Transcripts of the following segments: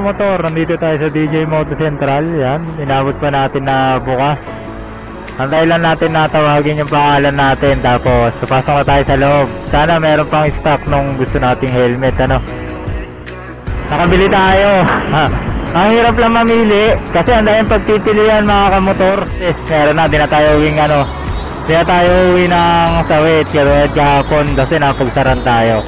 Motor, nandito tayo sa DJ Moto Central. Yan, inabot pa natin na bukas. Antay lang natin na tawagin yung pangalan natin. Tapos papasok na tayo sa loob. Sana meron pang stock nung gusto nating helmet. Ano, nakabili tayo. Ang hirap lang mamili kasi ang daming pagpipilian mga kamotor. Meron na, di na tayo uwing di na tayo uwi ng sawit kasi kahapon kasi napagsaran tayo.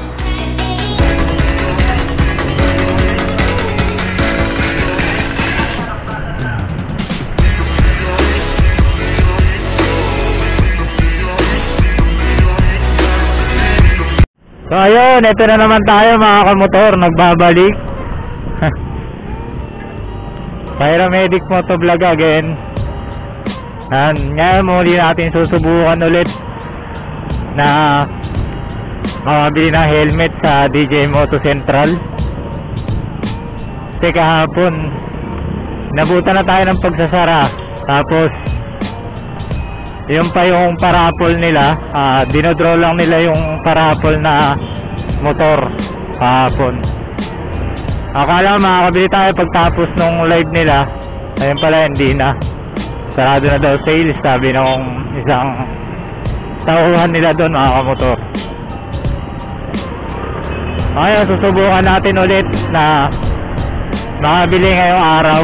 So ayun, ito na naman tayo mga kamotor, nagbabalik. Paramedic Motovlog again. Ngayon muli natin susubukan ulit na makabili ng helmet sa DJ Moto Central. Kasi kahapon nabutan na tayo ng pagsasara. Tapos yung pa yung parapol nila, dinodraw lang nila yung parapol na motor kahapon. Akala makakabili tayo pagtapos nung live nila, ayun pala hindi na, sarado na daw sales, sabi nung isang tauhan nila doon mga kamotor. Ngayon susubukan natin ulit na makabili ngayong araw.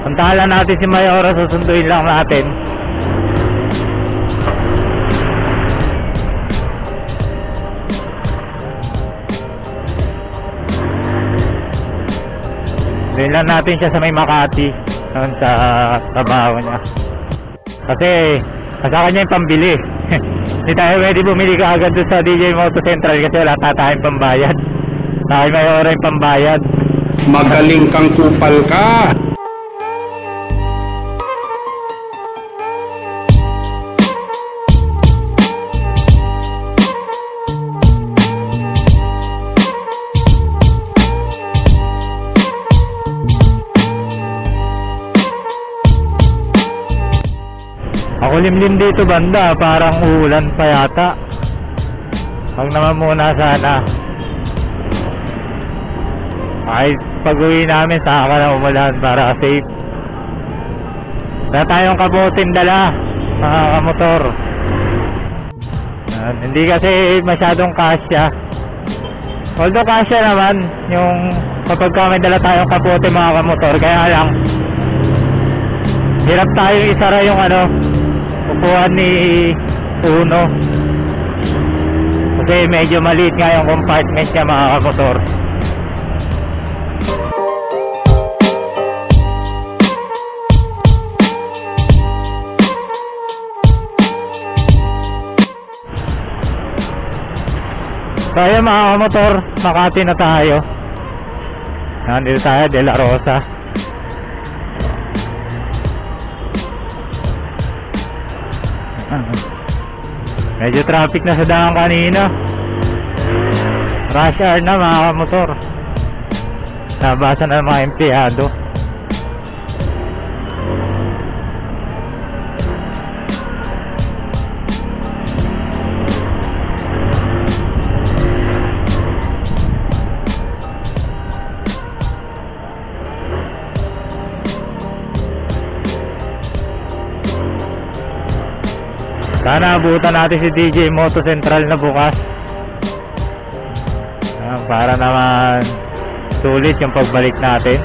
Puntahan natin si Mayora, susunduin lang natin. Doon lang natin siya sa may Makati, doon sa trabaho niya. Kasi kasama niya yung pambili. Hindi tayo pwede bumili ka agad doon sa DJ Moto Central kasi wala tayong pambayad. Tayo Mayora yung pambayad. Magaling kang kupal ka. Ako limlim dito banda, parang uulan pa yata. Huwag naman muna sana. Kahit pag uwi namin saka ka na umulan para safe. Wala tayong kabutin dala mga kamotor. Hindi kasi masyadong kasya. Although kasya naman yung kapag may dala tayong kabutin mga kamotor. Kaya lang hirap tayo isara yung upuan ni Uno kasi medyo maliit nga yung compartment niya mga kamotor. So ayun mga kamotor, Makati na tayo. Nandito tayo, De La Rosa. Medyo traffic na sa daan kanina. Rush hour na mga kamotor. Nabasa na ng mga empleyado. Sana abutan natin si DJ Moto Central na bukas. Para naman sulit yung pagbalik natin.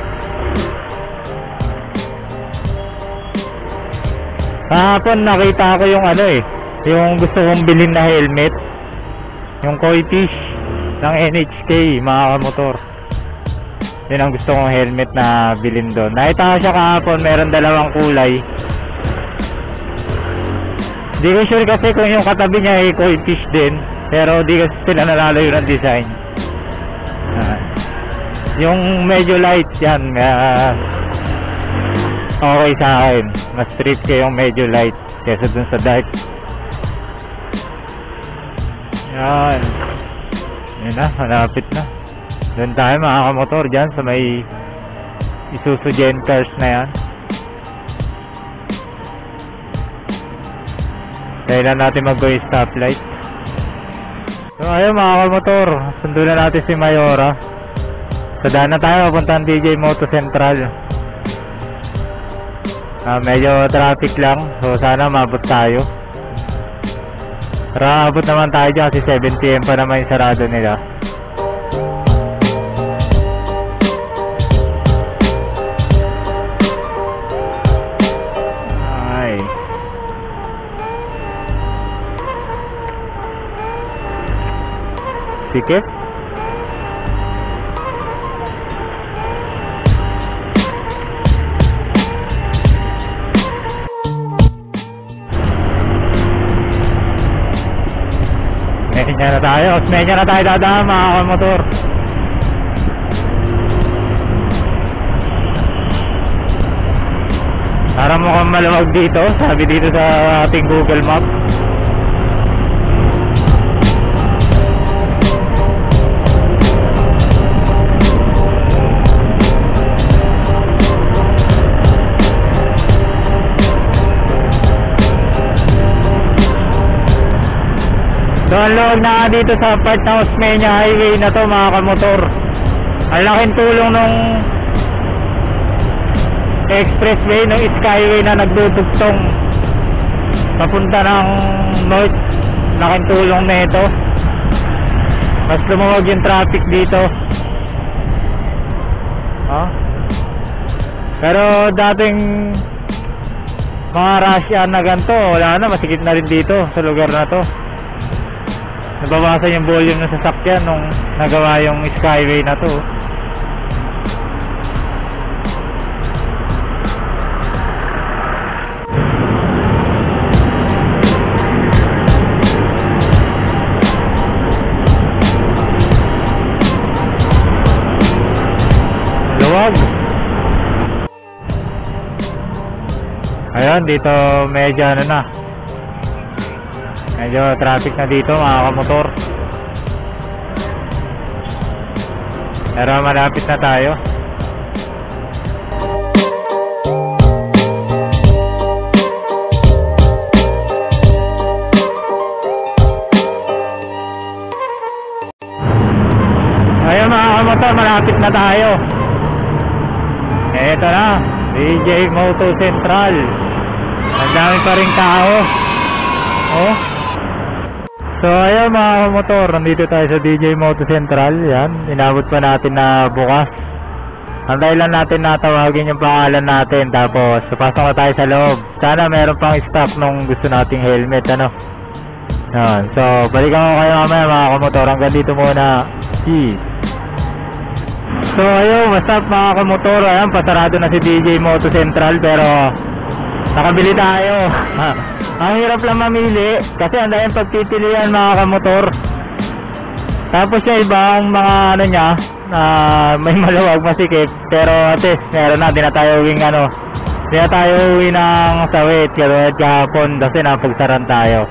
Kahapon nakita ko yung yung gusto kong bilhin na helmet, yung koi fish ng NHK mga kamotor. Yun ang gusto kong helmet na bilhin doon. Nakita ko siya kahapon, meron dalawang kulay. Di ko sure kasi kung yung katabi niya ay koi fish din, pero di kasi sila nalalayo ng design. Yung medyo light yan, okay sa akin. Mas trip ko yung medyo light kesa dun sa dark. Yan. Yun na, malapit na. Doon tayo mga kamotor dyan sa may Isuzu Genters na yan. Kailan natin mag-go stoplight. So ayun mga kamotor, sundo na natin si Mayora. Sadaan na tayo, papuntang DJ Moto Central. Medyo traffic lang, so sana mabot tayo. Tara, abot naman tayo dyan kasi 7 PM pa naman yung sarado nila. Ay. Sikit? Osmeña na tayo, Osmeña na tayo dadaan mga kamotor. Para mukhang maluwag dito, sabi dito sa ating Google Map. So ang luwag na nga dito sa part ng Osmeña Highway na to mga kamotor. Ang laking tulong nung expressway, nung skyway na nagdudugtong papunta ng north. Laking tulong na ito. Mas lumuwag yung traffic dito. Pero dating mga rush hour na ganito, wala na, masikip na rin dito sa lugar na to. Nabawasan yung volume ng sasakyan nung nagawa yung skyway na to. Luwag. Ayun, dito medyo ano na, medyo traffic na dito mga kamotor. Pero malapit na tayo. Ayun mga kamotor, malapit na tayo. Eto na, DJ Moto Central. Ang dami pa ring tao. Oh. So ayun mga motor, nandito tayo sa DJ Moto Central. Yan, inabot pa natin na bukas. Ang dahilan natin natawagin yung pangalan natin. Tapos pasok na tayo sa loob. Sana meron pang stock nung gusto nating helmet, ano. Yan, so balikan ko kayo mamaya mga kamotor. Hanggang dito muna. Peace. So ayun, what's up mga kamotor. Ayan, pasarado na si DJ Moto Central pero nakabili tayo. Ang hirap lang mamili kasi ang daming pagpipilian mga kamotor. Tapos yung ibang mga ano niya na may maluwag, masikip, pero at least meron na, di na tayo uwing ano, di na tayo uwi ng sawit katulad kahapon kasi napagsaran tayo.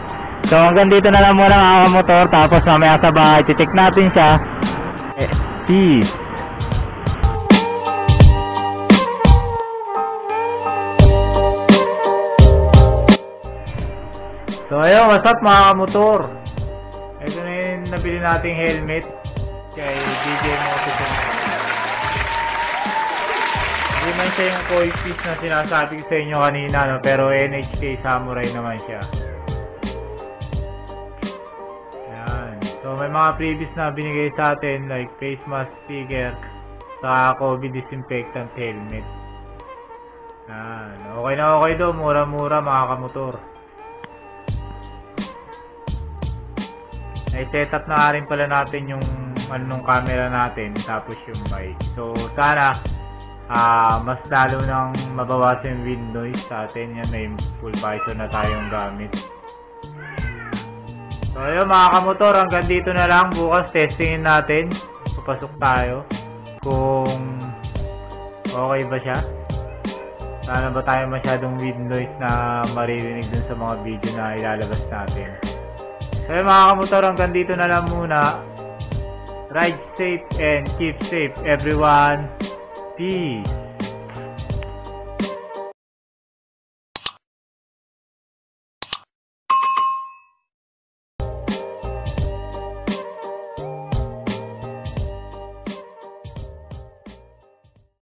So hanggang dito na lang muna mga kamotor, tapos mamaya sa bahay titik natin siya. Peace. So ayun, what's up mga kamotor. Ito na yung nabili nating helmet kay DJ Moto Central. Hindi man siya yung koi piece na sinasabi ko sa inyo kanina, no? Pero NHK Samurai naman siya. Ayan. So may mga previous na binigay sa atin like face mask sticker sa COVID disinfectant helmet. Ayan. Okay na okay do, mura-mura mga kamotor. I-set up na rin pala natin yung anong camera natin tapos yung mic. So sana mas lalo nang mabawasan yung wind noise sa atin. Yan, may full visor na tayong gamit. So ayun mga kamotor, hanggang dito na lang. Bukas testingin natin. Papasok tayo kung okay ba siya. Sana ba tayo masyadong wind noise na maririnig dun sa mga video na ilalabas natin. So mga kamotor, hanggang dito na lang muna. Ride safe and keep safe everyone. Peace.